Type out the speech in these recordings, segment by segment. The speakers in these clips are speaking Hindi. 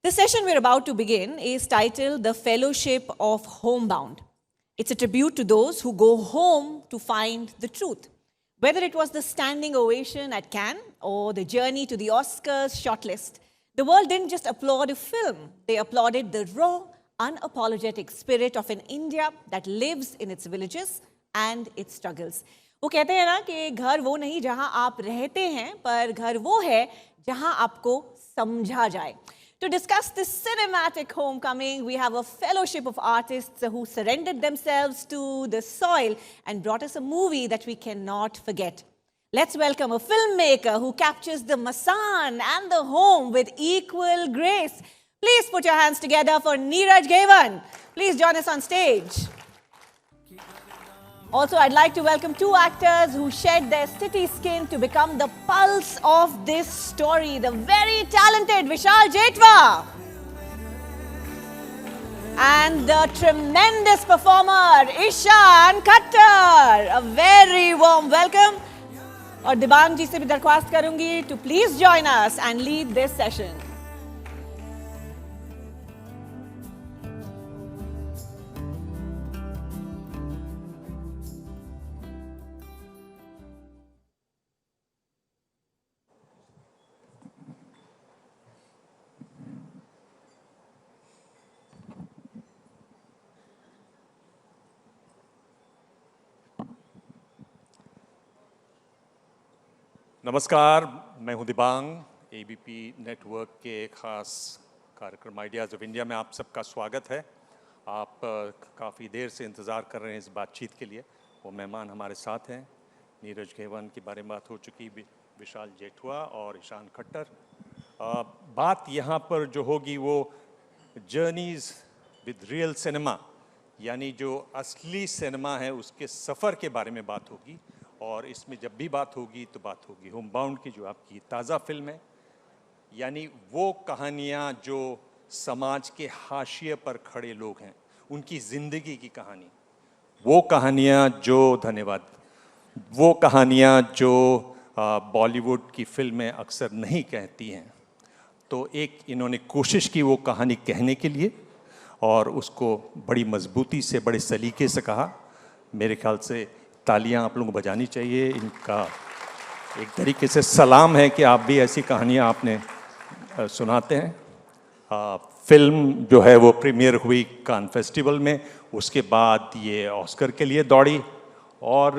The session we're about to begin is titled The Fellowship of Homebound. It's a tribute to those who go home to find the truth. Whether it was the standing ovation at Cannes or the journey to the Oscars shortlist, the world didn't just applaud a film, they applauded the raw, unapologetic spirit of an India that lives in its villages and its struggles. वो कहते हैं ना कि घर वो नहीं जहां आप रहते हैं, पर घर वो है जहां आपको समझा जाए. To discuss this cinematic homecoming, we have a fellowship of artists who surrendered themselves to the soil and brought us a movie that we cannot forget. Let's welcome a filmmaker who captures the Masan and the home with equal grace. Please put your hands together for Neeraj Ghewan. Please join us on stage. Also, I'd like to welcome two actors who shed their city skin to become the pulse of this story. The very talented Vishal Jetwa. And the tremendous performer, Ishaan Khattar. A very warm welcome. और दिबांग जी से भी दरख्वास्त करूंगी to please join us and lead this session. नमस्कार, मैं हूं दिबांग. एबीपी नेटवर्क के एक ख़ास कार्यक्रम आइडियाज़ ऑफ इंडिया में आप सबका स्वागत है. आप काफ़ी देर से इंतज़ार कर रहे हैं इस बातचीत के लिए. वो मेहमान हमारे साथ हैं. नीरज घेवन के बारे में बात हो चुकी, विशाल जेठवा और ईशान खट्टर. बात यहाँ पर जो होगी वो जर्नीज़ विद रियल सिनेमा, यानी जो असली सिनेमा है उसके सफ़र के बारे में बात होगी. और इसमें जब भी बात होगी तो बात होगी होमबाउंड की, जो आपकी ताज़ा फिल्म है. यानी वो कहानियाँ जो समाज के हाशिए पर खड़े लोग हैं, उनकी ज़िंदगी की कहानी. वो कहानियाँ जो, धन्यवाद, वो कहानियाँ जो बॉलीवुड की फिल्में अक्सर नहीं कहती हैं. तो एक इन्होंने कोशिश की वो कहानी कहने के लिए, और उसको बड़ी मजबूती से, बड़े सलीके से कहा. मेरे ख्याल से तालियां आप लोगों को बजानी चाहिए. इनका एक तरीके से सलाम है कि आप भी ऐसी कहानियां आपने सुनाते हैं. फिल्म जो है वो प्रीमियर हुई कान फेस्टिवल में. उसके बाद ये ऑस्कर के लिए दौड़ी. और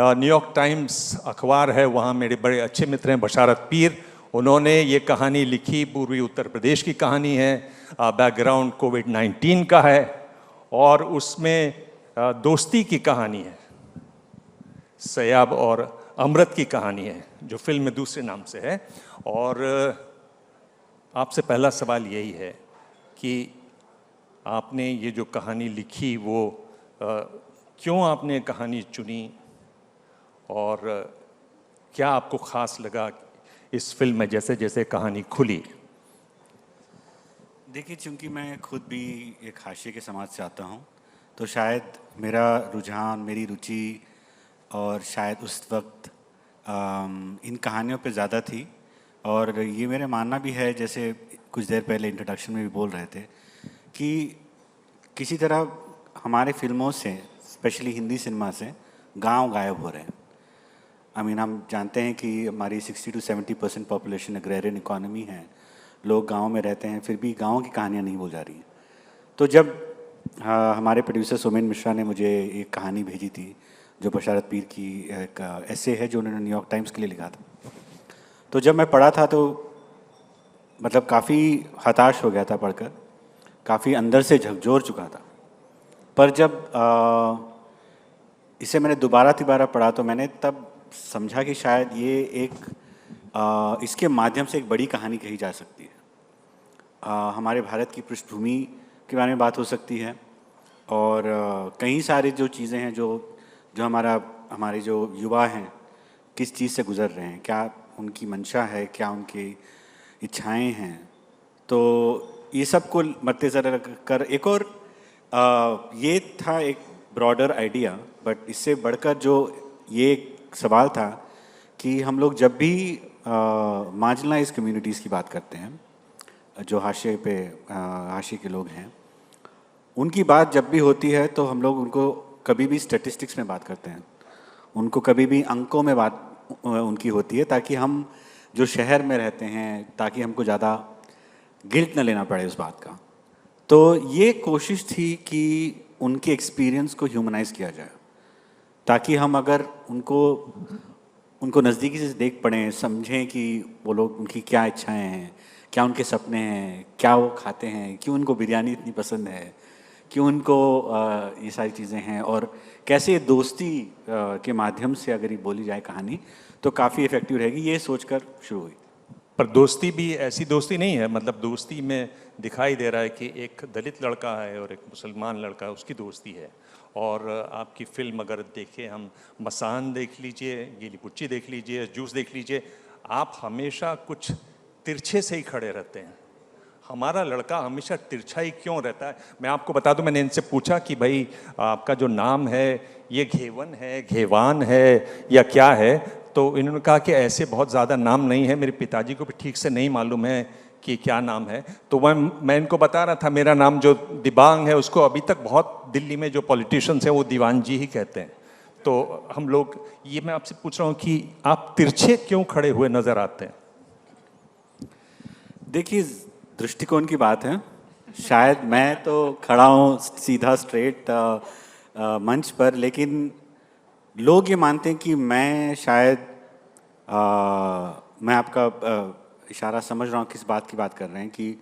न्यूयॉर्क टाइम्स अखबार है, वहाँ मेरे बड़े अच्छे मित्र हैं बशारत पीर. उन्होंने ये कहानी लिखी. पूर्वी उत्तर प्रदेश की कहानी है. बैकग्राउंड कोविड-19 का है. और उसमें दोस्ती की कहानी है. सयाब और अमृत की कहानी है, जो फिल्म में दूसरे नाम से है. और आपसे पहला सवाल यही है कि आपने ये जो कहानी लिखी वो क्यों आपने कहानी चुनी, और क्या आपको ख़ास लगा इस फिल्म में जैसे जैसे कहानी खुली? देखिए, चूँकि मैं खुद भी एक हाशिए के समाज से आता हूँ, तो शायद मेरा रुझान, मेरी रुचि और शायद उस वक्त इन कहानियों पे ज़्यादा थी. और ये मेरे मानना भी है, जैसे कुछ देर पहले इंट्रोडक्शन में भी बोल रहे थे, कि किसी तरह हमारे फिल्मों से, स्पेशली हिंदी सिनेमा से, गांव गायब हो रहे हैं. हम जानते हैं कि हमारी 60 to 70% पॉपुलेशन एग्रेरियन इकोनॉमी है. लोग गाँव में रहते हैं, फिर भी गाँव की कहानियाँ नहीं बोल जा रही हैं. तो जब हमारे प्रोड्यूसर सोमेन मिश्रा ने मुझे एक कहानी भेजी थी, जो बशारत पीर की एक ऐसे है जो उन्होंने न्यूयॉर्क टाइम्स के लिए लिखा था, तो जब मैं पढ़ा था तो मतलब काफ़ी हताश हो गया था पढ़कर. काफ़ी अंदर से झकझोर चुका था. पर जब इसे मैंने दोबारा पढ़ा तो मैंने तब समझा कि शायद ये एक इसके माध्यम से एक बड़ी कहानी कही जा सकती है. हमारे भारत की पृष्ठभूमि के बारे में बात हो सकती है, और कई सारी जो चीज़ें हैं जो हमारे जो युवा हैं किस चीज़ से गुज़र रहे हैं, क्या उनकी मंशा है, क्या उनकी इच्छाएं हैं. तो ये सब को मद्देनज़र रखकर एक और ये था एक ब्रॉडर आइडिया. बट इससे बढ़कर जो ये एक सवाल था कि हम लोग जब भी मार्जिनलाइज कम्युनिटीज़ की बात करते हैं जो हाशिए के लोग हैं, उनकी बात जब भी होती है तो हम लोग उनको कभी भी स्टैटिस्टिक्स में बात करते हैं, उनको कभी भी अंकों में बात उनकी होती है, ताकि हम जो शहर में रहते हैं, ताकि हमको ज़्यादा गिल्ट न लेना पड़े उस बात का। तो ये कोशिश थी कि उनके एक्सपीरियंस को ह्यूमनाइज किया जाए, ताकि हम अगर उनको नज़दीकी से देख पड़ें, समझें कि वो लोग, उनकी क्या इच्छाएं हैं, क्या उनके सपने हैं, क्या वो खाते हैं, क्यों उनको बिरयानी इतनी पसंद है, क्यों उनको ये सारी चीज़ें हैं, और कैसे ये दोस्ती के माध्यम से अगर ये बोली जाए कहानी तो काफ़ी इफ़ेक्टिव रहेगी, ये सोचकर शुरू हुई। पर दोस्ती भी ऐसी दोस्ती नहीं है, मतलब दोस्ती में दिखाई दे रहा है कि एक दलित लड़का है और एक मुसलमान लड़का है, उसकी दोस्ती है। और आपकी फिल्म अगर देखें हम, मसान देख लीजिए, गीली कुच्ची देख लीजिए, जूस देख लीजिए, आप हमेशा कुछ तिरछे से ही खड़े रहते हैं। हमारा लड़का हमेशा तिरछा ही क्यों रहता है? मैं आपको बता दूं, मैंने इनसे पूछा कि भाई आपका जो नाम है ये घेवन है, घेवान है या क्या है, तो इन्होंने कहा कि ऐसे बहुत ज़्यादा नाम नहीं है, मेरे पिताजी को भी ठीक से नहीं मालूम है कि क्या नाम है। तो मैं इनको बता रहा था, मेरा नाम जो दिबांग है उसको अभी तक बहुत दिल्ली में जो पॉलिटिशियंस हैं वो दीवान जी ही कहते हैं। तो हम लोग, ये मैं आपसे पूछ रहा हूँ कि आप तिरछे क्यों खड़े हुए नज़र आते हैं? देखिए, दृष्टिकोण की बात है। शायद मैं तो खड़ा हूँ सीधा स्ट्रेट मंच पर, लेकिन लोग ये मानते हैं कि मैं शायद मैं आपका इशारा समझ रहा हूँ किस बात की बात कर रहे हैं, कि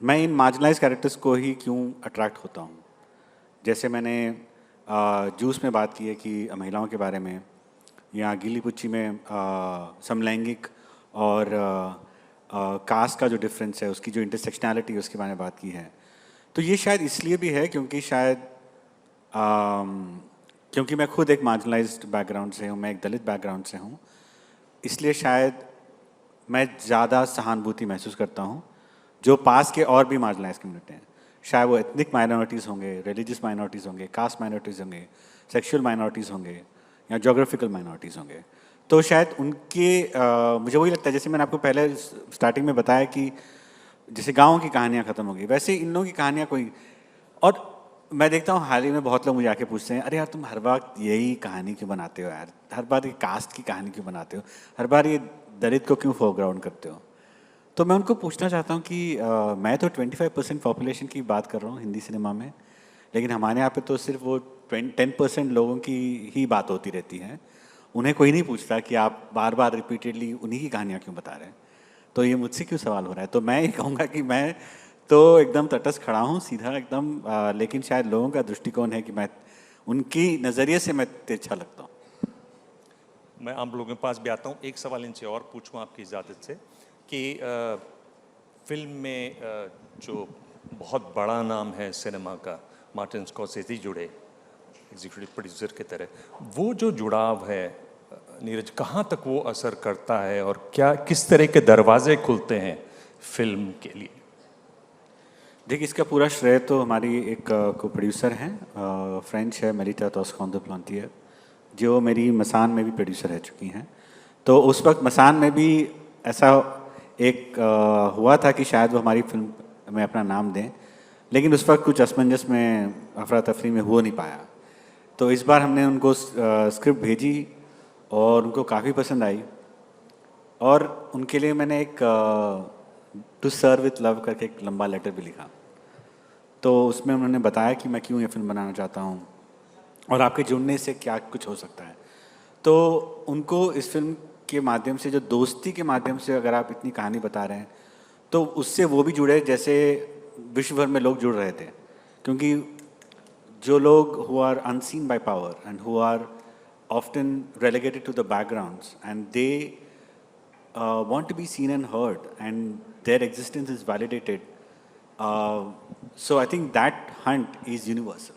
मैं इन मार्जिनलाइज कैरेक्टर्स को ही क्यों अट्रैक्ट होता हूँ। जैसे मैंने जूस में बात की है कि महिलाओं के बारे में, या गीली कुच्ची में समलैंगिक और कास्ट का जो डिफरेंस है, उसकी जो इंटरसेक्शनैलिटी है उसके बारे में बात की है। तो ये शायद इसलिए भी है क्योंकि क्योंकि मैं खुद एक मार्जिनलाइज्ड बैकग्राउंड से हूँ, मैं एक दलित बैकग्राउंड से हूँ, इसलिए शायद मैं ज़्यादा सहानुभूति महसूस करता हूँ जो पास के और भी मार्जिनलाइज कम्युनिटी हैं। शायद वो एथनिक माइनॉरिटीज़ होंगे, रिलीजियस माइनॉरिटीज़ होंगे, कास्ट माइनॉरिटीज़ होंगे, सेक्शुअल माइनॉरिटीज़ होंगे, या जोग्राफिकल माइनॉरिटीज़ होंगे। तो शायद उनके मुझे वही लगता है, जैसे मैंने आपको पहले स्टार्टिंग में बताया कि जैसे गाँव की कहानियाँ ख़त्म हो गई, वैसे इन लोगों की कहानियाँ कोई। और मैं देखता हूँ हाल ही में बहुत लोग मुझे आके पूछते हैं, अरे यार तुम हर बार यही कहानी क्यों बनाते हो यार, हर बार ये कास्ट की कहानी क्यों बनाते हो, हर बार ये दलित को क्यों फोरग्राउंड करते हो। तो मैं उनको पूछना चाहता हूँ कि मैं तो 25% पॉपुलेशन की बात कर रहा हूँ हिंदी सिनेमा में, लेकिन हमारे यहाँ पे तो सिर्फ वो 10% लोगों की ही बात होती रहती है। उन्हें कोई नहीं पूछता कि आप बार बार रिपीटेडली उन्हीं की कहानियाँ क्यों बता रहे हैं, तो ये मुझसे क्यों सवाल हो रहा है। तो मैं ये कहूँगा कि मैं तो एकदम तटस्थ खड़ा हूँ, सीधा एकदम, लेकिन शायद लोगों का दृष्टिकोण है कि मैं उनकी नज़रिए से मैं तिरछा लगता हूँ। मैं आप लोगों के पास भी आता हूँ। एक सवाल इनसे और पूछूँ आपकी इजाज़त से कि फिल्म में जो बहुत बड़ा नाम है सिनेमा का, मार्टिन स्कॉर्सेज़ी जुड़े एग्जीक्यूटिव प्रोड्यूसर की तरह, वो जो जुड़ाव है नीरज, कहाँ तक वो असर करता है और क्या किस तरह के दरवाजे खुलते हैं फिल्म के लिए? देखिए, इसका पूरा श्रेय तो हमारी एक को प्रोड्यूसर हैं, फ्रेंच है, मेलिता टॉस्कॉन-दु-प्लांटियर, जो मेरी मसान में भी प्रोड्यूसर रह चुकी हैं। तो उस वक्त मसान में भी ऐसा एक हुआ था कि शायद वो हमारी फिल्म में अपना नाम दें, लेकिन उस वक्त कुछ असमंजस में, अफरा तफरी में हो नहीं पाया। तो इस बार हमने उनको स्क्रिप्ट भेजी और उनको काफ़ी पसंद आई, और उनके लिए मैंने एक टू सर्व विथ लव करके एक लंबा लेटर भी लिखा। तो उसमें उन्होंने बताया कि मैं क्यों ये फिल्म बनाना चाहता हूँ और आपके जुड़ने से क्या कुछ हो सकता है। तो उनको इस फिल्म के माध्यम से, जो दोस्ती के माध्यम से अगर आप इतनी कहानी बता रहे हैं, तो उससे वो भी जुड़े जैसे विश्व भर में लोग जुड़ रहे थे। क्योंकि जो लोग who are unseen by power and who are often relegated to the backgrounds and they want to be seen and heard and their existence is validated, so I think that hunt is universal.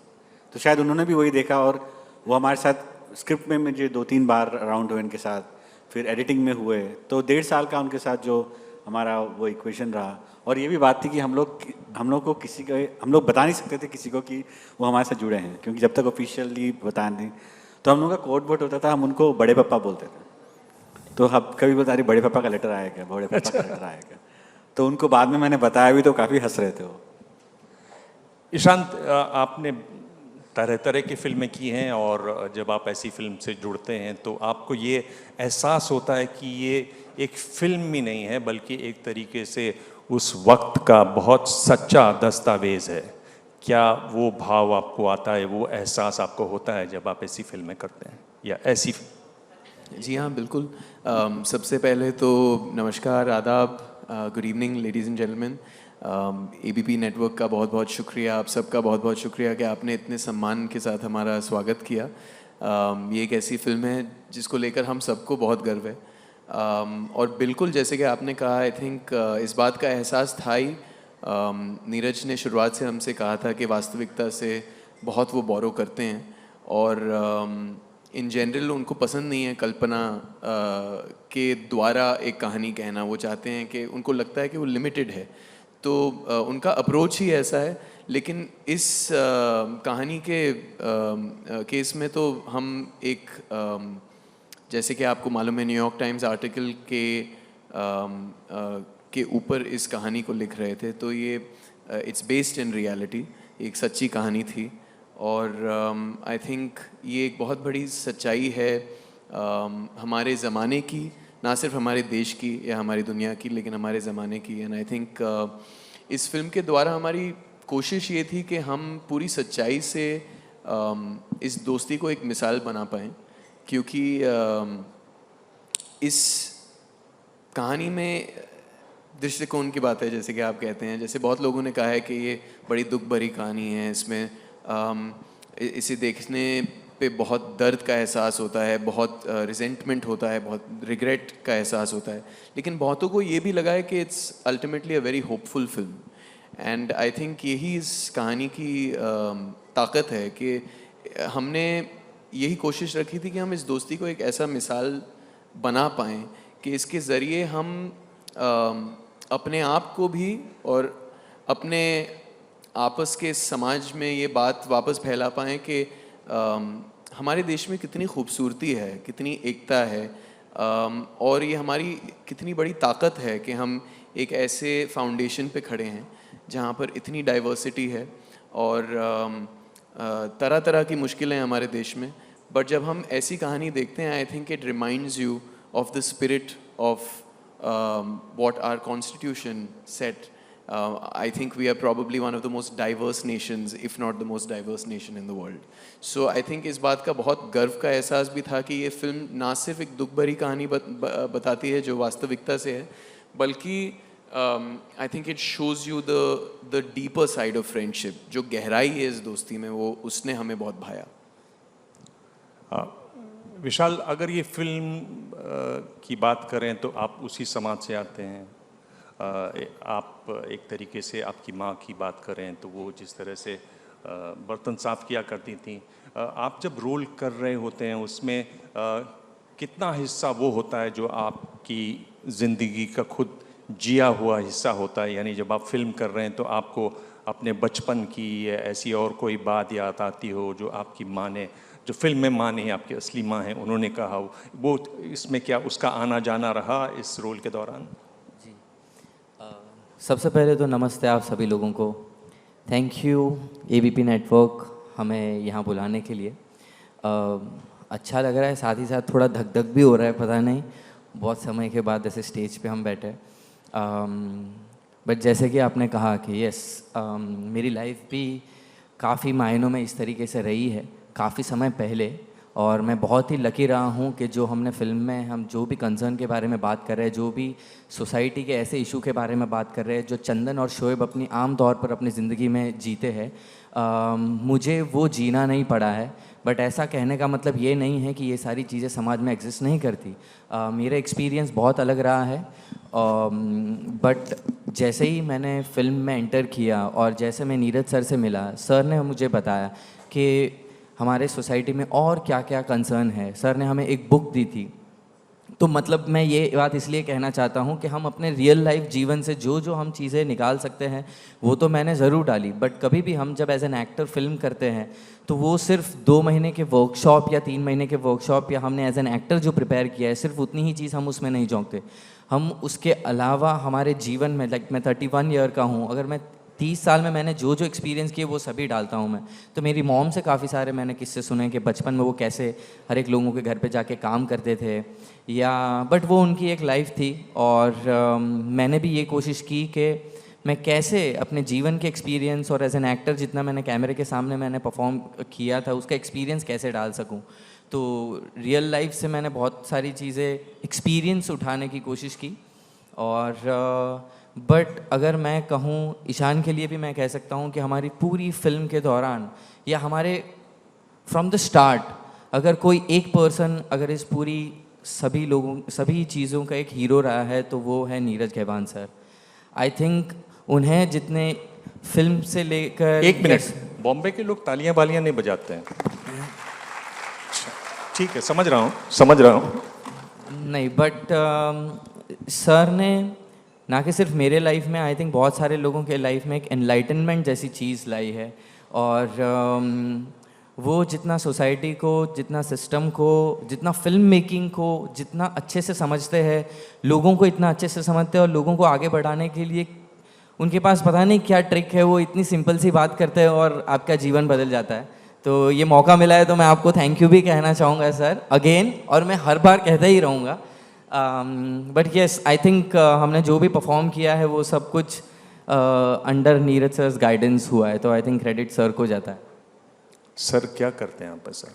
तो शायद उन्होंने भी वही देखा, और वो हमारे साथ स्क्रिप्ट में मुझे 2-3 बार राउंड हुए उनके साथ, फिर एडिटिंग में हुए, तो 1.5 साल का उनके साथ जो हमारा वो इक्वेशन रहा। और ये भी बात थी कि हम लोग बता नहीं सकते थे किसी को कि वो हमारे साथ जुड़े हैं, क्योंकि जब तक ऑफिशियली बता नहीं, तो हम लोगों का कोड वर्ड होता था, हम उनको बड़े पापा बोलते थे। तो हम कभी बता रहे बड़े पापा का लेटर आया क्या, बड़े पापा का लेटर आया क्या। तो उनको बाद में मैंने बताया भी तो काफ़ी हंस रहे थे वो। ईशांत, आपने तरह तरह की फिल्में की हैं और जब आप ऐसी फिल्म से जुड़ते हैं तो आपको ये एहसास होता है कि ये एक फिल्म ही नहीं है बल्कि एक तरीके से उस वक्त का बहुत सच्चा दस्तावेज है। क्या वो भाव आपको आता है, वो एहसास आपको होता है जब आप ऐसी फिल्में करते हैं या ऐसी? जी हाँ, बिल्कुल। सबसे पहले तो नमस्कार, आदाब, good evening ladies and gentleman. ABP network का बहुत बहुत शुक्रिया, आप सबका बहुत बहुत शुक्रिया कि आपने इतने सम्मान के साथ हमारा स्वागत किया। ये एक ऐसी फिल्म है जिसको लेकर हम सबको बहुत गर्व है। और बिल्कुल जैसे कि आपने कहा, आई थिंक इस बात का एहसास था ही। नीरज ने शुरुआत से हमसे कहा था कि वास्तविकता से बहुत वो बोरो करते हैं और इन जनरल उनको पसंद नहीं है कल्पना के द्वारा एक कहानी कहना। वो चाहते हैं कि उनको लगता है कि वो लिमिटेड है, तो उनका अप्रोच ही ऐसा है। लेकिन इस कहानी के केस में तो हम एक जैसे कि आपको मालूम है, न्यूयॉर्क टाइम्स आर्टिकल के ऊपर इस कहानी को लिख रहे थे, तो ये इट्स बेस्ड इन रियलिटी, एक सच्ची कहानी थी। और आई थिंक ये एक बहुत बड़ी सच्चाई है हमारे ज़माने की, ना सिर्फ हमारे देश की या हमारी दुनिया की, लेकिन हमारे ज़माने की। एंड आई थिंक इस फिल्म के द्वारा हमारी कोशिश ये थी कि हम पूरी सच्चाई से इस दोस्ती को एक मिसाल बना पाएँ, क्योंकि इस कहानी में दृष्टिकोण की बात है, जैसे कि आप कहते हैं। जैसे बहुत लोगों ने कहा है कि ये बड़ी दुख भरी कहानी है, इसमें इसे देखने पे बहुत दर्द का एहसास होता है, बहुत रिजेंटमेंट होता है, बहुत रिग्रेट का एहसास होता है। लेकिन बहुतों को ये भी लगा है कि it's ultimately a very hopeful film. And I think यही इस कहानी की ताकत है कि हमने यही कोशिश रखी थी कि हम इस दोस्ती को एक ऐसा मिसाल बना पाएँ कि इसके ज़रिए हम अपने आप को भी और अपने आपस के समाज में ये बात वापस फैला पाएँ कि हमारे देश में कितनी खूबसूरती है, कितनी एकता है, और ये हमारी कितनी बड़ी ताकत है कि हम एक ऐसे फाउंडेशन पे खड़े हैं जहाँ पर इतनी डाइवर्सिटी है और तरह तरह की मुश्किलें हमारे देश में। बट जब हम ऐसी कहानी देखते हैं, I think it reminds you of the spirit of what our constitution said. I think we are probably one of the most diverse nations, if not the most diverse nation in the world. So I think इस बात का बहुत गर्व का एहसास भी था कि ये फिल्म ना सिर्फ एक दुख भरी कहानी बताती है जो वास्तविकता से है, बल्कि I think it shows you the deeper side of friendship, जो गहराई है इस दोस्ती में, वो उसने हमें बहुत भाया। विशाल, अगर ये फिल्म की बात करें तो आप उसी समाज से आते हैं। आप एक तरीके से आपकी माँ की बात करें तो वो जिस तरह से बर्तन साफ़ किया करती थी, आप जब रोल कर रहे होते हैं उसमें कितना हिस्सा वो होता है जो आपकी ज़िंदगी का खुद जिया हुआ हिस्सा होता है? यानी जब आप फिल्म कर रहे हैं तो आपको अपने बचपन की या ऐसी और कोई बात याद आती हो जो आपकी माँ ने, जो फिल्म में माँ नहीं आपकी असली माँ हैं, उन्होंने कहा हो, वो इसमें क्या उसका आना जाना रहा इस रोल के दौरान? जी, सबसे पहले तो नमस्ते आप सभी लोगों को। थैंक यू एबीपी नेटवर्क हमें यहाँ बुलाने के लिए। अच्छा लग रहा है, साथ ही साथ थोड़ा धक धक भी हो रहा है, पता नहीं बहुत समय के बाद ऐसे स्टेज पे हम बैठे। बट जैसे कि आपने कहा कि यस, मेरी लाइफ भी काफ़ी मायनों में इस तरीके से रही है काफ़ी समय पहले, और मैं बहुत ही लकी रहा हूँ कि जो हमने फिल्म में हम जो भी कंसर्न के बारे में बात कर रहे हैं, जो भी सोसाइटी के ऐसे इशू के बारे में बात कर रहे हैं जो चंदन और शोएब अपनी आम तौर पर अपनी ज़िंदगी में जीते हैं, मुझे वो जीना नहीं पड़ा है। बट ऐसा कहने का मतलब ये नहीं है कि ये सारी चीज़ें समाज में एग्जिस्ट नहीं करती। मेरा एक्सपीरियंस बहुत अलग रहा है। बट जैसे ही मैंने फिल्म में एंटर किया और जैसे मैं नीरज सर से मिला, सर ने मुझे बताया कि हमारे सोसाइटी में और क्या क्या कंसर्न है। सर ने हमें एक बुक दी थी। तो मतलब मैं ये बात इसलिए कहना चाहता हूँ कि हम अपने रियल लाइफ जीवन से जो जो हम चीज़ें निकाल सकते हैं वो तो मैंने ज़रूर डाली। बट कभी भी हम जब एज एन एक्टर फिल्म करते हैं तो वो सिर्फ 2 महीने के वर्कशॉप या 3 महीने के वर्कशॉप या हमने एज एन एक्टर जो प्रिपेयर किया है, सिर्फ उतनी ही चीज़ हम उसमें नहीं झोंकते। हम उसके अलावा हमारे जीवन में, लाइक मैं 31 ईयर का हूँ, अगर मैं 30 साल में मैंने जो जो एक्सपीरियंस किए वो सभी डालता हूँ मैं। तो मेरी मॉम से काफ़ी सारे मैंने किस्से सुने कि बचपन में वो कैसे हर एक लोगों के घर पे जाके काम करते थे, या बट वो उनकी एक लाइफ थी। और मैंने भी ये कोशिश की कि मैं कैसे अपने जीवन के एक्सपीरियंस और एज एन एक्टर जितना मैंने कैमरे के सामने मैंने परफॉर्म किया था उसका एक्सपीरियंस कैसे डाल सकूं। तो रियल लाइफ से मैंने बहुत सारी चीज़ें एक्सपीरियंस उठाने की कोशिश की। और बट अगर मैं कहूँ ईशान के लिए भी मैं कह सकता हूँ कि हमारी पूरी फिल्म के दौरान या हमारे फ्रॉम द स्टार्ट अगर कोई एक पर्सन अगर इस पूरी सभी चीज़ों का एक हीरो रहा है तो वो है नीरज खैबान सर। आई थिंक उन्हें जितने फिल्म से लेकर, एक मिनट, बॉम्बे के लोग तालियां बालियां नहीं बजाते हैं। ठीक है, समझ रहा हूँ। नहीं, बट सर ने ना कि सिर्फ मेरे लाइफ में, आई थिंक बहुत सारे लोगों के लाइफ में एक एनलाइटनमेंट जैसी चीज़ लाई है। और वो जितना सोसाइटी को, जितना सिस्टम को, जितना फिल्म मेकिंग को जितना अच्छे से समझते हैं, लोगों को इतना अच्छे से समझते हैं और लोगों को आगे बढ़ाने के लिए उनके पास पता नहीं क्या ट्रिक है, वो इतनी सिंपल सी बात करते हैं और आपका जीवन बदल जाता है। तो ये मौका मिला है तो मैं आपको थैंक यू भी कहना चाहूँगा सर अगेन, और मैं हर बार कहता ही रहूँगा। बट येस, आई थिंक हमने जो भी परफॉर्म किया है वो सब कुछ अंडर नीरज सर गाइडेंस हुआ है, तो आई थिंक क्रेडिट सर को जाता है। सर क्या करते हैं आप ऐसा?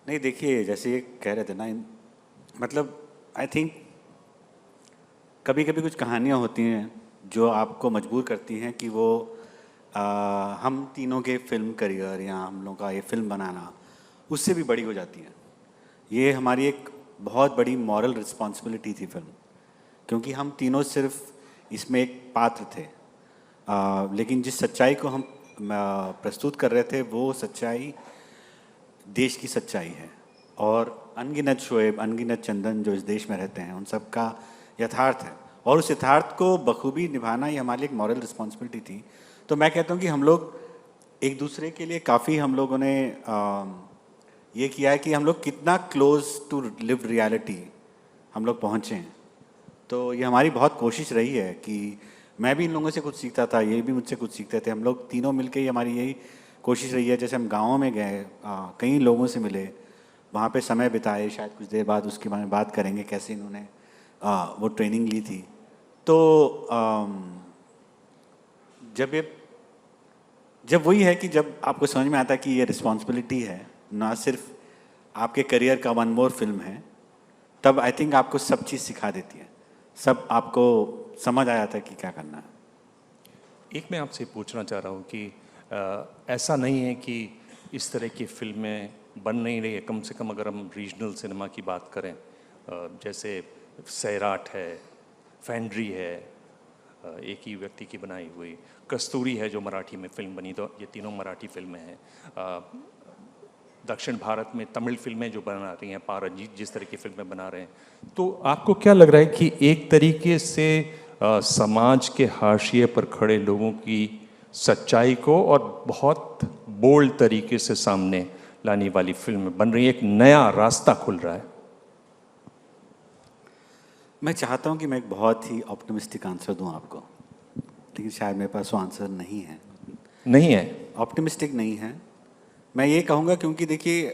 नहीं, देखिए जैसे ये कह रहे थे ना, मतलब आई थिंक कभी कभी कुछ कहानियाँ होती हैं जो आपको मजबूर करती हैं कि वो हम तीनों के फिल्म करियर या हम लोगों का ये फिल्म बनाना उससे भी बड़ी हो जाती है। ये हमारी एक बहुत बड़ी मॉरल रिस्पॉन्सिबिलिटी थी फिल्म, क्योंकि हम तीनों सिर्फ इसमें एक पात्र थे, लेकिन जिस सच्चाई को हम प्रस्तुत कर रहे थे वो सच्चाई देश की सच्चाई है, और अनगिनत शोएब, अनगिनत चंदन जो इस देश में रहते हैं उन सब का यथार्थ है, और उस यथार्थ को बखूबी निभाना ये हमारी एक मॉरल रिस्पॉन्सिबिलिटी थी। तो मैं कहता हूँ कि हम लोग एक दूसरे के लिए काफ़ी हम लोगों ने ये किया है कि हम लोग कितना क्लोज टू लिव रियलिटी हम लोग पहुँचे हैं। तो ये हमारी बहुत कोशिश रही है कि मैं भी इन लोगों से कुछ सीखता था, ये भी मुझसे कुछ सीखते थे, हम लोग तीनों मिलके ही हमारी यही कोशिश रही है। जैसे हम गाँव में गए, कई लोगों से मिले, वहाँ पे समय बिताए, शायद कुछ देर बाद उसके बारे में बात करेंगे कैसे इन्होंने वो ट्रेनिंग ली थी। तो जब वही है कि जब आपको समझ में आता है कि ये रिस्पॉन्सिबिलिटी है, ना सिर्फ आपके करियर का वन मोर फिल्म है, तब आई थिंक आपको सब चीज़ सिखा देती है, सब आपको समझ आ जाता है कि क्या करना है। एक मैं आपसे पूछना चाह रहा हूँ कि ऐसा नहीं है कि इस तरह की फिल्में बन नहीं रही है, कम से कम अगर हम रीजनल सिनेमा की बात करें, जैसे सैराट है, फैंड्री है, एक ही व्यक्ति की बनाई हुई, कस्तूरी है जो मराठी में फिल्म बनी, तो ये तीनों मराठी फिल्में हैं। दक्षिण भारत में तमिल फिल्में जो बना रही हैं, पारंजीत जिस तरह की फिल्में बना रहे हैं, तो आपको क्या लग रहा है कि एक तरीके से समाज के हाशिए पर खड़े लोगों की सच्चाई को और बहुत बोल्ड तरीके से सामने लाने वाली फिल्म बन रही है, एक नया रास्ता खुल रहा है? मैं चाहता हूं कि मैं एक बहुत ही ऑप्टिमिस्टिक आंसर दूं आपको, लेकिन शायद मेरे पास वो आंसर नहीं है। ऑप्टिमिस्टिक नहीं है। मैं ये कहूँगा क्योंकि देखिए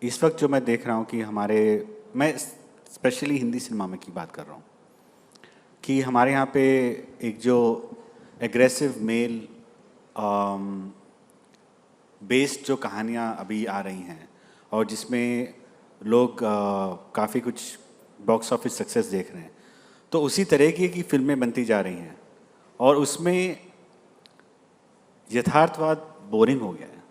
इस वक्त जो मैं देख रहा हूँ कि मैं स्पेशली हिंदी सिनेमा में की बात कर रहा हूँ कि हमारे यहाँ पे एक जो एग्रेसिव मेल बेस्ड जो कहानियाँ अभी आ रही हैं और जिसमें लोग काफ़ी कुछ बॉक्स ऑफिस सक्सेस देख रहे हैं, तो उसी तरह की फिल्में बनती जा रही हैं और उसमें यथार्थवाद बोरिंग हो गया है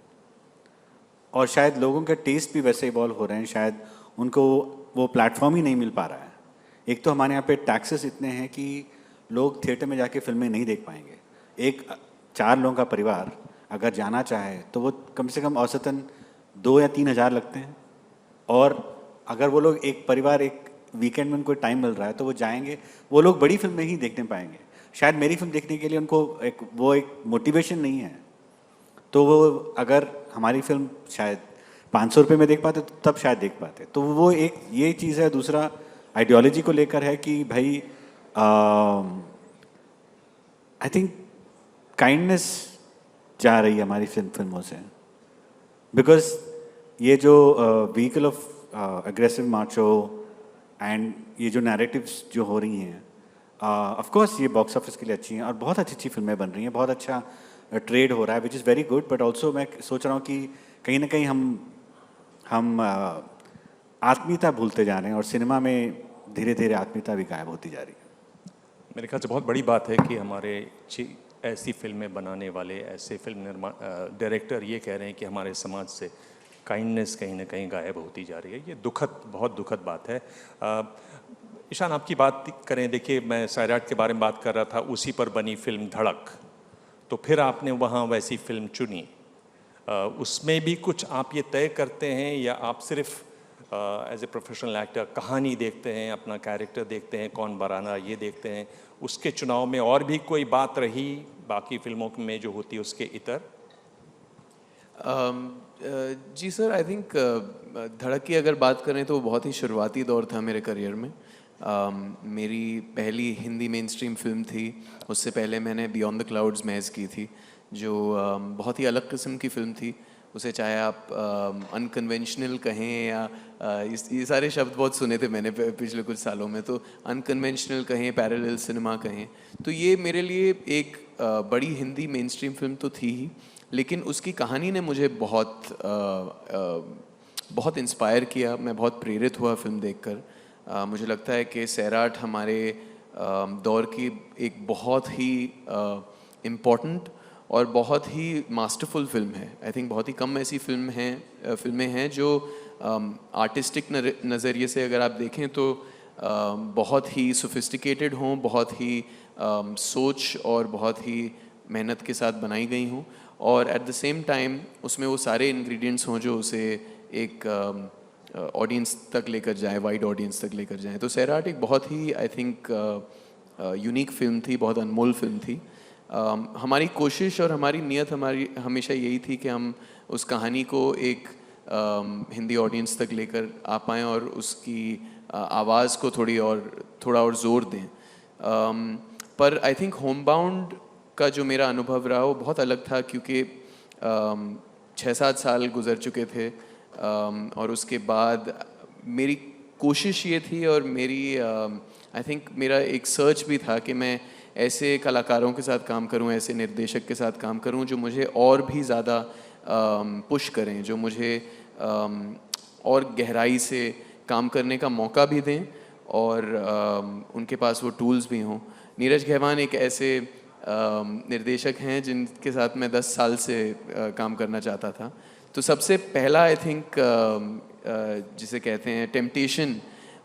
और शायद लोगों के टेस्ट भी वैसे इवॉल्व हो रहे हैं, शायद उनको वो प्लेटफॉर्म ही नहीं मिल पा रहा है। एक तो हमारे यहाँ पे टैक्सेस इतने हैं कि लोग थिएटर में जाके फिल्में नहीं देख पाएंगे। एक 4 लोगों का परिवार अगर जाना चाहे तो वो कम से कम औसतन 2 या 3 हज़ार लगते हैं, और अगर वो लोग एक परिवार एक वीकेंड में उनको टाइम मिल रहा है तो वो जाएंगे, वो लोग बड़ी फिल्में ही देखने पाएंगे। शायद मेरी फिल्म देखने के लिए उनको एक मोटिवेशन नहीं है। तो वो अगर हमारी फिल्म शायद ₹500 में देख पाते तो तब शायद देख पाते। तो वो एक ये चीज़ है। दूसरा आइडियोलॉजी को लेकर है कि भाई आई थिंक काइंडनेस जा रही है हमारी फिल्मों से, बिकॉज ये जो vehicle of aggressive Morcha and ये जो नैरेटिव्स जो हो रही हैं, ऑफ कोर्स ये बॉक्स ऑफिस के लिए अच्छी हैं और बहुत अच्छी अच्छी फिल्में बन रही हैं, बहुत अच्छा ट्रेड हो रहा है, which is very good. But also मैं सोच रहा हूँ कि कहीं ना कहीं हम आत्मीयता भूलते जा रहे हैं और सिनेमा में धीरे धीरे आत्मीयता भी गायब होती जा रही है। मेरे ख्याल से बहुत बड़ी बात है कि हमारे ऐसी फिल्में बनाने वाले, ऐसे फिल्म डायरेक्टर ये कह रहे हैं कि हमारे समाज से काइंडनेस कहीं ना कहीं गायब होती जा रही है। ये बहुत दुखद बात है। ईशान, आपकी बात करें, देखिए मैं सैराट के बारे में बात कर रहा था, उसी पर बनी फिल्म धड़क, तो फिर आपने वहाँ वैसी फिल्म चुनी। उसमें भी कुछ आप ये तय करते हैं या आप सिर्फ एज ए प्रोफेशनल एक्टर कहानी देखते हैं, अपना कैरेक्टर देखते हैं, कौन बराना ये देखते हैं? उसके चुनाव में और भी कोई बात रही बाकी फिल्मों में जो होती है उसके इतर? जी सर, आई थिंक धड़क की अगर बात करें तो बहुत ही शुरुआती दौर था मेरे करियर में। मेरी पहली हिंदी मेन स्ट्रीम फिल्म थी। उससे पहले मैंने बियॉन्ड द क्लाउड्स महज की थी, जो बहुत ही अलग किस्म की फ़िल्म थी। उसे चाहे आप अनकन्वेंशनल कहें या ये सारे शब्द बहुत सुने थे मैंने पिछले कुछ सालों में, तो अनकन्वेंशनल कहें, पैरेलल सिनेमा कहें, तो ये मेरे लिए एक बड़ी हिंदी मेन स्ट्रीम फिल्म तो थी ही, लेकिन उसकी कहानी ने मुझे बहुत इंस्पायर किया। मैं बहुत प्रेरित हुआ फिल्म देखकर। मुझे लगता है कि सैराट हमारे दौर की एक बहुत ही इम्पॉर्टेंट और बहुत ही मास्टरफुल फिल्म है। आई थिंक बहुत ही कम ऐसी फिल्में हैं जो आर्टिस्टिक नज़रिए से अगर आप देखें तो बहुत ही सोफिस्टिकेटेड हों, बहुत ही सोच और बहुत ही मेहनत के साथ बनाई गई हों, और एट द सेम टाइम उसमें वो सारे इंग्रेडिएंट्स हों जो उसे एक ऑडियंस तक लेकर जाए, वाइड ऑडियंस तक लेकर जाए। तो सैराट एक बहुत ही आई थिंक यूनिक फिल्म थी, बहुत अनमोल फिल्म थी। हमारी कोशिश और हमारी नीयत हमारी हमेशा यही थी कि हम उस कहानी को एक हिंदी ऑडियंस तक लेकर आ पाएँ और उसकी आवाज़ को थोड़ा और ज़ोर दें। पर आई थिंक होमबाउंड का जो मेरा अनुभव रहा वो बहुत अलग था, क्योंकि 6-7 साल गुजर चुके थे और उसके बाद मेरी कोशिश ये थी और मेरी आई थिंक मेरा एक सर्च भी था कि मैं ऐसे कलाकारों के साथ काम करूं, ऐसे निर्देशक के साथ काम करूं जो मुझे और भी ज़्यादा पुश करें, जो मुझे और गहराई से काम करने का मौका भी दें और उनके पास वो टूल्स भी हों। नीरज घेवान एक ऐसे निर्देशक हैं जिनके साथ मैं 10 साल से काम करना चाहता था। तो सबसे पहला आई थिंक जिसे कहते हैं टेम्पटेशन,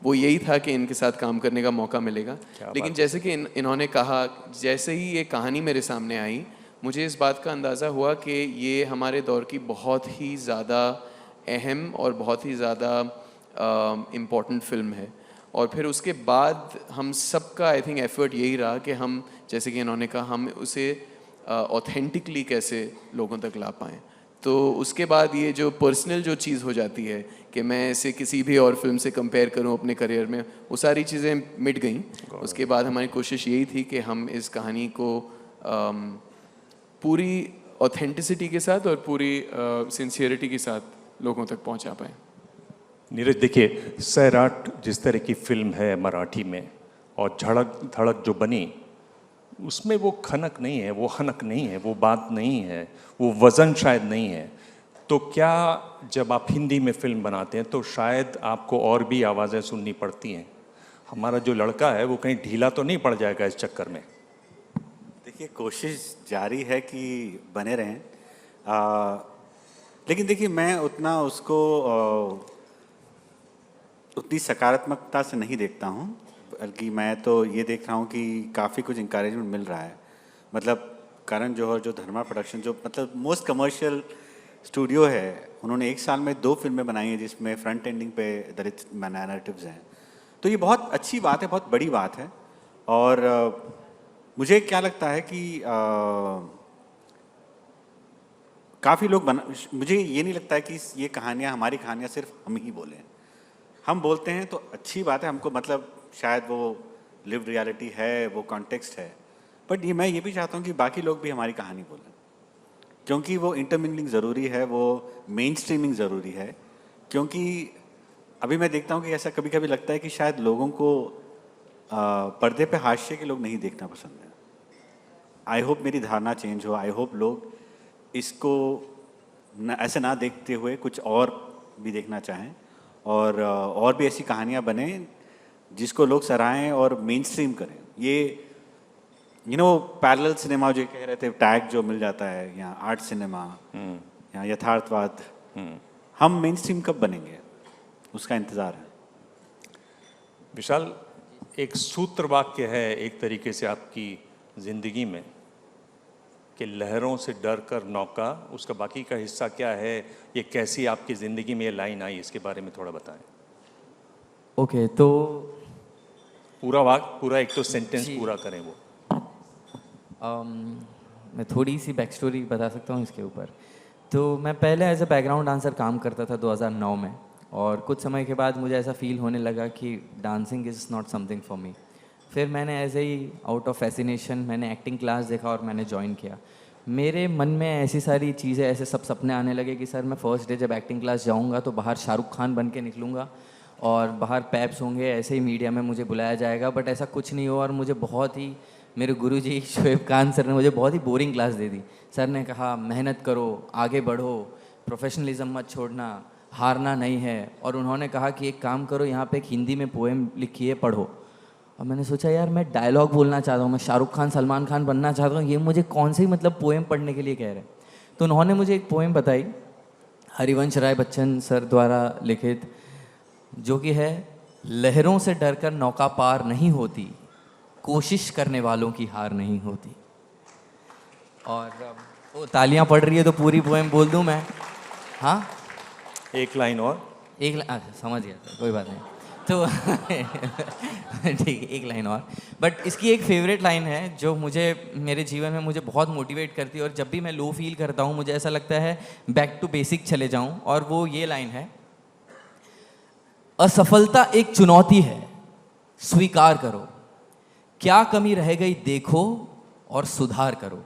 वो यही था कि इनके साथ काम करने का मौका मिलेगा। लेकिन जैसे कि इन्होंने कहा, जैसे ही ये कहानी मेरे सामने आई, मुझे इस बात का अंदाज़ा हुआ कि ये हमारे दौर की बहुत ही ज़्यादा अहम और बहुत ही ज़्यादा इम्पॉर्टेंट फिल्म है। और फिर उसके बाद हम सबका आई थिंक एफर्ट यही रहा कि हम, जैसे कि इन्होंने कहा, हम उसे ऑथेंटिकली कैसे लोगों तक ला पाएँ। तो उसके बाद ये जो पर्सनल जो चीज़ हो जाती है कि मैं इसे किसी भी और फिल्म से कंपेयर करूं अपने करियर में, वो सारी चीज़ें मिट गईं। उसके बाद हमारी कोशिश यही थी कि हम इस कहानी को पूरी ऑथेंटिसिटी के साथ और पूरी सिंसियरिटी के साथ लोगों तक पहुंचा पाएँ। नीरज, देखिए सैराट जिस तरह की फिल्म है मराठी में, और धड़क जो बनी, उसमें वो खनक नहीं है, वो हनक नहीं है, वो बात नहीं है, वो वज़न शायद नहीं है। तो क्या जब आप हिंदी में फिल्म बनाते हैं तो शायद आपको और भी आवाज़ें सुननी पड़ती हैं? हमारा जो लड़का है वो कहीं ढीला तो नहीं पड़ जाएगा इस चक्कर में? देखिए, कोशिश जारी है कि बने रहें, लेकिन देखिए मैं उतना उसको उतनी सकारात्मकता से नहीं देखता हूँ, बल्कि मैं तो ये देख रहा हूँ कि काफ़ी कुछ इंकरेजमेंट मिल रहा है। मतलब करण जौहर जो धर्मा प्रोडक्शन, जो मतलब मोस्ट कमर्शियल स्टूडियो है, उन्होंने 1 साल में 2 फिल्में बनाई हैं जिसमें फ्रंट एंडिंग पे दलित नैरेटिव्स हैं। तो ये बहुत अच्छी बात है, बहुत बड़ी बात है। और मुझे क्या लगता है कि काफ़ी लोग बना, मुझे ये नहीं लगता है कि ये कहानियाँ, हमारी कहानियाँ सिर्फ हम ही बोलें। हम बोलते हैं तो अच्छी बात है, हमको मतलब शायद वो लिव्ड रियलिटी है, वो कॉन्टेक्स्ट है, बट मैं ये भी चाहता हूँ कि बाकी लोग भी हमारी कहानी बोलें, क्योंकि वो इंटरमिंगलिंग ज़रूरी है, वो मेन स्ट्रीमिंग ज़रूरी है। क्योंकि अभी मैं देखता हूँ कि ऐसा कभी कभी लगता है कि शायद लोगों को पर्दे पे हाशिए के लोग नहीं देखना पसंद है। आई होप मेरी धारणा चेंज हो, आई होप लोग इसको ऐसे ना देखते हुए कुछ और भी देखना चाहें, और भी ऐसी कहानियाँ बने जिसको लोग सराहें और मेन स्ट्रीम करें। ये पैरेलल सिनेमा जो कह रहे थे, टैग जो मिल जाता है, यहाँ आर्ट सिनेमा, यहाँ यथार्थवाद, हम मेन स्ट्रीम कब बनेंगे, उसका इंतज़ार है। विशाल, एक सूत्र वाक्य है एक तरीके से आपकी ज़िंदगी में कि लहरों से डर कर नौका, उसका बाकी का हिस्सा क्या है, ये कैसी आपकी ज़िंदगी में ये लाइन आई, इसके बारे में थोड़ा बताएं। ओके, तो पूरा एक तो सेंटेंस पूरा करें वो। मैं थोड़ी सी बैक स्टोरी बता सकता हूँ इसके ऊपर। तो मैं पहले एज अ बैकग्राउंड डांसर काम करता था 2009 में, और कुछ समय के बाद मुझे ऐसा फील होने लगा कि dancing is not something for me. फिर मैंने ऐसे ही आउट ऑफ फैसिनेशन मैंने एक्टिंग क्लास देखा और मैंने ज्वाइन किया। मेरे मन में ऐसी सारी चीज़ें, ऐसे सब सपने आने लगे कि सर मैं फर्स्ट डे जब एक्टिंग क्लास जाऊंगा तो बाहर शाहरुख खान बन के निकलूँगा और बाहर पैप्स होंगे, ऐसे ही मीडिया में मुझे बुलाया जाएगा। बट ऐसा कुछ नहीं हुआ, और मुझे बहुत ही, मेरे गुरुजी शोएब खान सर ने मुझे बहुत ही बोरिंग क्लास दे दी। सर ने कहा मेहनत करो, आगे बढ़ो, प्रोफेशनलिज्म मत छोड़ना, हारना नहीं है। और उन्होंने कहा कि एक काम करो, यहाँ पे एक हिंदी में पोएम लिखी है, पढ़ो। और मैंने सोचा यार मैं डायलॉग बोलना चाहता हूँ, मैं शाहरुख खान सलमान खान बनना चाहता हूँ, ये मुझे कौन सी मतलब पोएम पढ़ने के लिए कह रहे हैं। तो उन्होंने मुझे एक पोएम बताई, हरिवंश राय बच्चन सर द्वारा लिखित, जो कि है, लहरों से डरकर नौका पार नहीं होती, कोशिश करने वालों की हार नहीं होती। और वो तालियां पड़ रही है तो पूरी पोएम बोल दूं मैं? हाँ, एक लाइन और। समझ गया था, कोई बात नहीं। तो ठीक है, एक लाइन और। बट इसकी एक फेवरेट लाइन है जो मुझे मेरे जीवन में मुझे बहुत मोटिवेट करती है, और जब भी मैं लो फील करता हूँ मुझे ऐसा लगता है बैक टू बेसिक चले जाऊँ। और वो ये लाइन है, असफलता एक चुनौती है, स्वीकार करो, क्या कमी रह गई देखो और सुधार करो।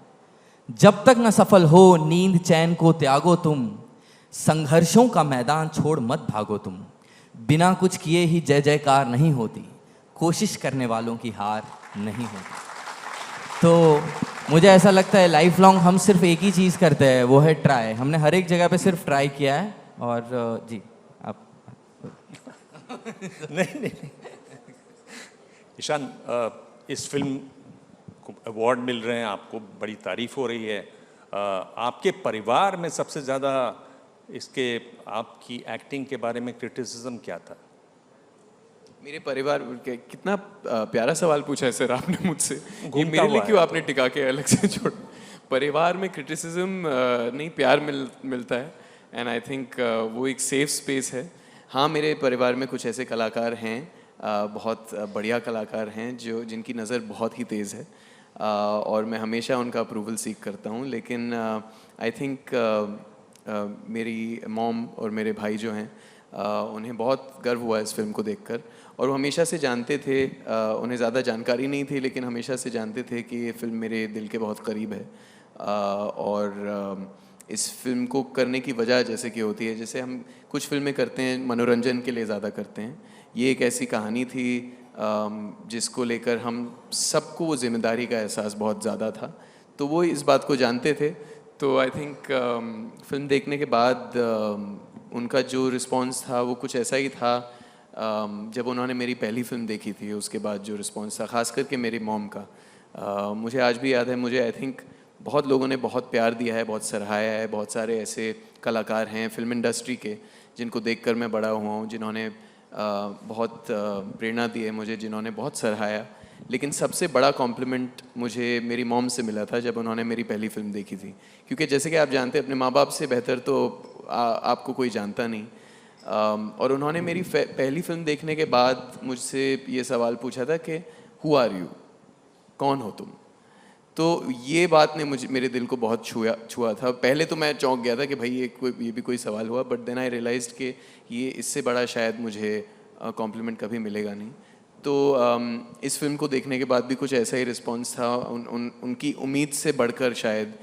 जब तक न सफल हो नींद चैन को त्यागो तुम, संघर्षों का मैदान छोड़ मत भागो तुम। बिना कुछ किए ही जय जयकार नहीं होती, कोशिश करने वालों की हार नहीं होती। तो मुझे ऐसा लगता है लाइफ लॉन्ग हम सिर्फ एक ही चीज़ करते हैं, वो है ट्राई। हमने हर एक जगह पे सिर्फ ट्राई किया है। और जी आप नहीं ईशान, इस फिल्म को अवार्ड मिल रहे हैं, आपको बड़ी तारीफ हो रही है। आपके परिवार में सबसे ज़्यादा इसके आपकी एक्टिंग के बारे में क्रिटिसिज्म क्या था? मेरे परिवार कितना प्यारा सवाल पूछा है सर आपने मुझसे। ये घूमता मेरे लिए हुआ क्यों है। आपने टिका के अलग से छोड़। परिवार में क्रिटिसिज्म नहीं, प्यार मिलता है, एंड आई थिंक वो एक सेफ स्पेस है। हाँ, मेरे परिवार में कुछ ऐसे कलाकार हैं, बहुत बढ़िया कलाकार हैं जिनकी नज़र बहुत ही तेज़ है, और मैं हमेशा उनका अप्रूवल सीख करता हूँ। लेकिन आई थिंक मेरी मॉम और मेरे भाई जो हैं, उन्हें बहुत गर्व हुआ इस फिल्म को देखकर, और वो हमेशा से जानते थे, उन्हें ज़्यादा जानकारी नहीं थी लेकिन हमेशा से जानते थे कि ये फिल्म मेरे दिल के बहुत करीब है। और इस फिल्म को करने की वजह जैसे कि होती है, जैसे हम कुछ फिल्में करते हैं मनोरंजन के लिए ज़्यादा करते हैं, ये एक ऐसी कहानी थी जिसको लेकर हम सबको वो जिम्मेदारी का एहसास बहुत ज़्यादा था, तो वो इस बात को जानते थे। तो आई थिंक फिल्म देखने के बाद उनका जो रिस्पांस था वो कुछ ऐसा ही था। जब उन्होंने मेरी पहली फिल्म देखी थी उसके बाद जो रिस्पांस था, ख़ास करके मेरी मॉम का, मुझे आज भी याद है। मुझे आई थिंक बहुत लोगों ने बहुत प्यार दिया है, बहुत सराहाया है। बहुत सारे ऐसे कलाकार हैं फिल्म इंडस्ट्री के जिनको देखकर मैं बड़ा हुआ हूँ, जिन्होंने बहुत प्रेरणा दी है मुझे, जिन्होंने बहुत सराहाया। लेकिन सबसे बड़ा कॉम्प्लीमेंट मुझे मेरी मॉम से मिला था जब उन्होंने मेरी पहली फिल्म देखी थी, क्योंकि जैसे कि आप जानते हैं अपने माँ बाप से बेहतर तो आपको कोई जानता नहीं। और उन्होंने मेरी पहली फिल्म देखने के बाद मुझसे ये सवाल पूछा था कि हु आर यू, कौन हो तुम। तो ये बात ने मुझे मेरे दिल को बहुत छुआ था। पहले तो मैं चौंक गया था कि भाई ये भी कोई सवाल हुआ, बट देन आई रियलाइज्ड कि ये इससे बड़ा शायद मुझे कॉम्प्लीमेंट कभी मिलेगा नहीं। तो इस फिल्म को देखने के बाद भी कुछ ऐसा ही रिस्पॉन्स था। उनकी उम्मीद से बढ़कर शायद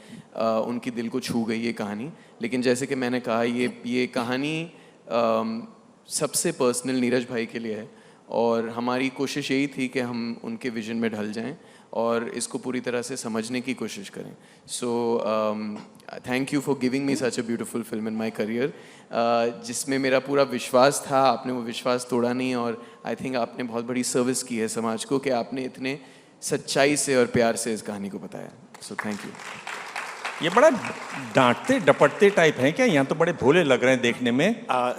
उनकी दिल को छू गई ये कहानी। लेकिन जैसे कि मैंने कहा, ये कहानी सबसे पर्सनल नीरज भाई के लिए है, और हमारी कोशिश यही थी कि हम उनके विजन में ढल जाएं और इसको पूरी तरह से समझने की कोशिश करें। So thank you for giving me such a beautiful film in my career, जिसमें मेरा पूरा विश्वास था। आपने वो विश्वास तोड़ा नहीं, और आई थिंक आपने बहुत बड़ी सर्विस की है समाज को कि आपने इतने सच्चाई से और प्यार से इस कहानी को बताया। So thank you. ये बड़ा डांटते डपटते टाइप हैं क्या? यहाँ तो बड़े भोले लग रहे हैं देखने में।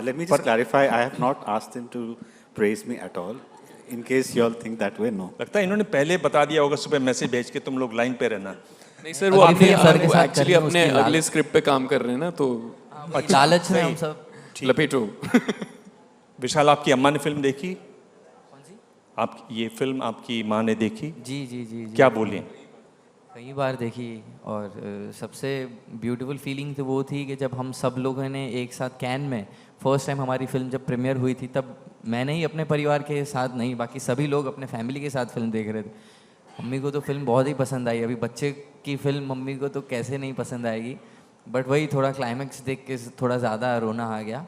Let me just clarify, I have not asked them to praise me at all. In case you all think that way, no. लगता है इन्होंने पहले बता दिया होगा सुबह मैसेज भेज के तुम लोग लाइन पे रहना। नहीं सर, वो अगली फिल्म सर के साथ एक्चुअली करेंगे, अपने उसकी अगले स्क्रिप्ट पे काम कर रहे हैं ना, तो लालच में हम सब लपेटो। विशाल, आपकी अम्मा ने फिल्म देखी? आप ये फिल्म आपकी माँ ने देखी? जी जी जी जी क्या बोली? कई बार देखी, और सबसे ब्यूटीफुल फीलिंग तो वो थी कि जब हम सब लोगों ने एक साथ कैन में फर्स्ट टाइम हमारी फिल्म जब प्रीमियर हुई थी, तब मैंने ही अपने परिवार के साथ नहीं, बाकी सभी लोग अपने फैमिली के साथ फिल्म देख रहे थे। मम्मी को तो फिल्म बहुत ही पसंद आई। अभी बच्चे की फिल्म मम्मी को तो कैसे नहीं पसंद आएगी, बट वही थोड़ा क्लाइमैक्स देख के थोड़ा ज़्यादा रोना आ गया,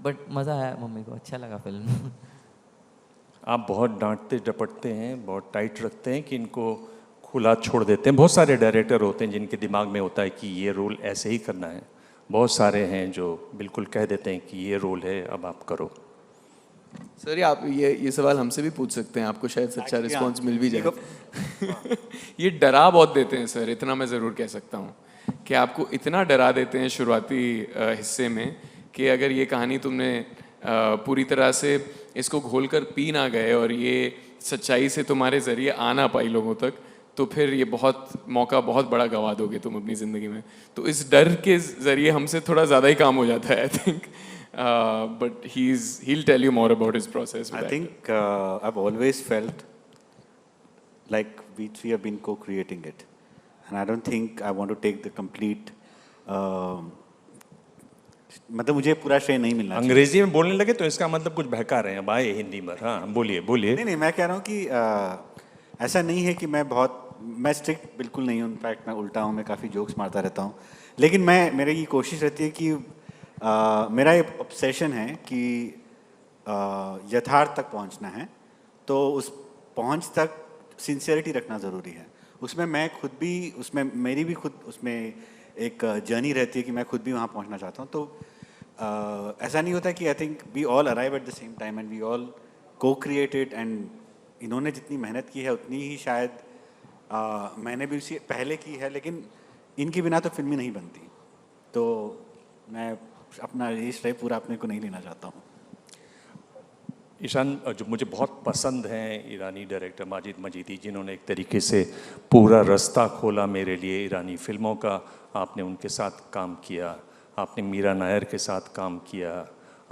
बट मज़ा आया, मम्मी को अच्छा लगा फिल्म। आप बहुत डांटते डपटते हैं, बहुत टाइट रखते हैं कि इनको खुला छोड़ देते हैं। बहुत सारे डायरेक्टर होते हैं जिनके दिमाग में होता है कि ये रोल ऐसे ही करना है। बहुत सारे हैं जो बिल्कुल कह देते हैं कि ये रोल है, अब आप करो। सर आप ये सवाल हमसे भी पूछ सकते हैं, आपको शायद सच्चा रिस्पॉन्स मिल भी जाए। ये डरा बहुत देते हैं सर, इतना मैं ज़रूर कह सकता हूँ कि आपको इतना डरा देते हैं शुरुआती हिस्से में कि अगर ये कहानी तुमने पूरी तरह से इसको घोल कर पी ना गए और ये सच्चाई से तुम्हारे ज़रिए आ ना पाई लोगों तक, तो फिर ये मौका बहुत बड़ा गवा दोगे तुम अपनी ज़िंदगी में। तो इस डर के ज़रिए हमसे थोड़ा ज़्यादा ही काम हो जाता है, I think. But he'll tell you more about his process. I think I've always felt like we have been co-creating it, and I don't think I want to take the complete. मतलब मुझे पूरा श्रेय नहीं मिलना चाहिए। अंग्रेजी में बोलने लगे तो इसका मतलब कुछ बहका रहे हैं। अब आए हिंदी में। हाँ बोलिए बोलिए। नहीं, मैं कह रहा हूँ कि ऐसा नहीं है कि मैं स्ट्रिक्ट बिल्कुल नहीं हूँ। इनफैक्ट मैं उल्टा हूँ, मैं काफ़ी जोक्स मारता रहता हूँ। लेकिन मेरी ये कोशिश रहती है कि मेरा ये ऑब्सेशन है कि यथार्थ तक पहुंचना है, तो उस पहुंच तक सिंसियरिटी रखना ज़रूरी है। उसमें मेरी भी खुद उसमें एक जर्नी रहती है कि मैं खुद भी वहाँ पहुंचना चाहता हूँ। तो ऐसा नहीं होता कि I think we all arrive at the same time and we all को क्रिएटेड, एंड इन्होंने जितनी मेहनत की है उतनी ही शायद मैंने भी उसी पहले की है, लेकिन इनके बिना तो फिल्म ही नहीं बनती। तो मैं अपना ये श्रेय पूरा अपने को नहीं लेना चाहता हूँ। ईशान, जो मुझे बहुत पसंद हैं ईरानी डायरेक्टर माजिद मजीदी, जिन्होंने एक तरीके से पूरा रास्ता खोला मेरे लिए ईरानी फिल्मों का। आपने उनके साथ काम किया, आपने मीरा नायर के साथ काम किया,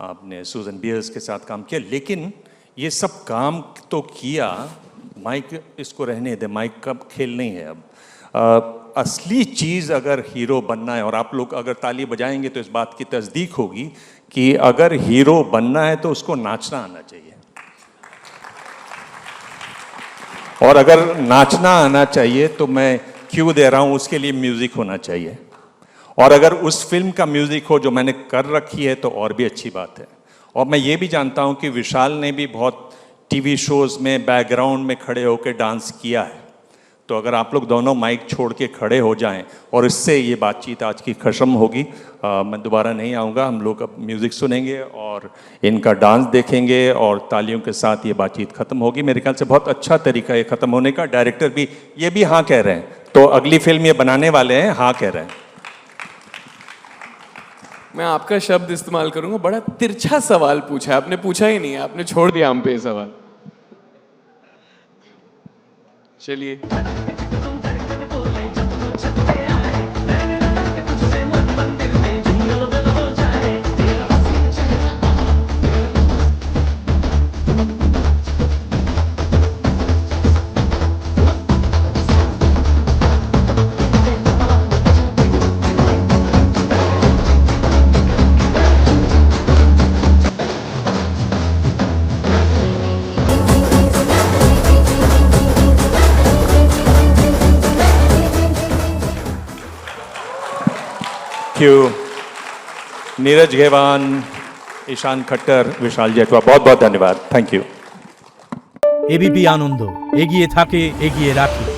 आपने सूजन बियर्स के साथ काम किया, लेकिन ये सब काम तो किया, माइक इसको रहने दे, माइक का खेल नहीं है अब। असली चीज़ अगर हीरो बनना है, और आप लोग अगर ताली बजाएंगे तो इस बात की तस्दीक होगी कि अगर हीरो बनना है तो उसको नाचना आना चाहिए, और अगर नाचना आना चाहिए तो मैं क्यों दे रहा हूँ, उसके लिए म्यूज़िक होना चाहिए। और अगर उस फिल्म का म्यूज़िक हो जो मैंने कर रखी है तो और भी अच्छी बात है। और मैं ये भी जानता हूँ कि विशाल ने भी बहुत टीवी शोज़ में बैकग्राउंड में खड़े होकर डांस किया है। तो अगर आप लोग दोनों माइक छोड़ के खड़े हो जाएं और इससे ये बातचीत आज की खत्म होगी, मैं दोबारा नहीं आऊँगा। हम लोग अब म्यूज़िक सुनेंगे और इनका डांस देखेंगे और तालियों के साथ ये बातचीत ख़त्म होगी। मेरे ख्याल से बहुत अच्छा तरीका है ख़त्म होने का। डायरेक्टर भी ये भी हाँ कह रहे हैं, तो अगली फिल्म ये बनाने वाले हैं, हाँ कह रहे हैं। मैं आपका शब्द इस्तेमाल करूंगा, बड़ा तिरछा सवाल पूछा, आपने पूछा ही नहीं है, आपने छोड़ दिया हम पे सवाल। चलिए। थैंक यू नीरज घेवान, ईशान खट्टर, विशाल जेठवा, बहुत बहुत धन्यवाद, थैंक यू। एबीपी आनंद एगिए थाके एगिए राखे।